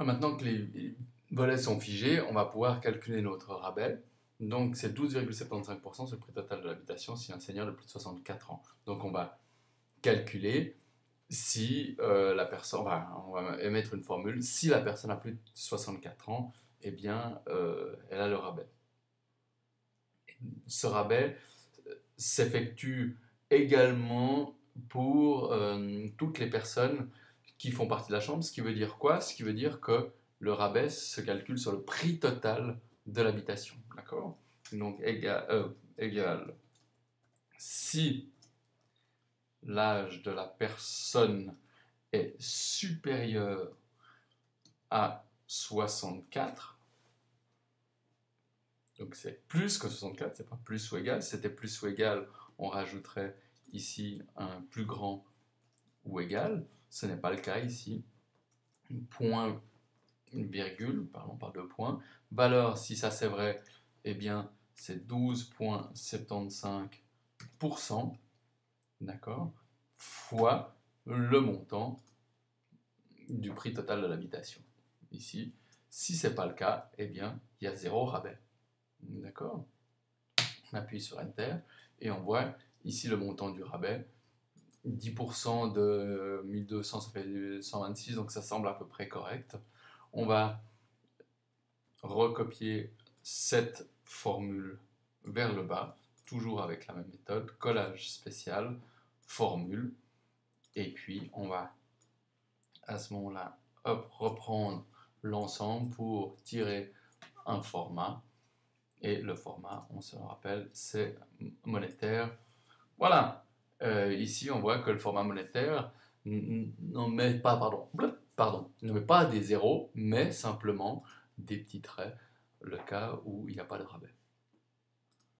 Maintenant que les volets sont figés, on va pouvoir calculer notre rabais. Donc c'est 12,75% sur le prix total de l'habitation si un senior de plus de 64 ans. Donc on va calculer si la personne, on va émettre une formule, si la personne a plus de 64 ans, eh bien elle a le rabais. Ce rabais s'effectue également pour toutes les personnes qui font partie de la chambre, ce qui veut dire quoi? Ce qui veut dire que le rabais se calcule sur le prix total de l'habitation, d'accord? Donc égal si l'âge de la personne est supérieur à 64, donc c'est plus que 64, c'est pas plus ou égal. Si c'était plus ou égal, on rajouterait ici un plus grand ou égal. Ce n'est pas le cas ici. Point, une virgule, pardon, par deux points. Valeur, si ça c'est vrai, eh bien c'est 12,75%, d'accord, fois le montant du prix total de l'habitation. Ici, si c'est pas le cas, eh bien il y a zéro rabais. D'accord? On appuie sur Enter et on voit ici le montant du rabais. 10% de 1200, ça fait 126, donc ça semble à peu près correct. On va recopier cette formule vers le bas, toujours avec la même méthode, collage spécial, formule, et puis on va à ce moment-là reprendre l'ensemble pour tirer un format, et le format, on se rappelle, c'est monétaire. Voilà, ici on voit que le format monétaire ne met pas, ne met pas des zéros, mais simplement des petits traits, le cas où il n'y a pas de rabais.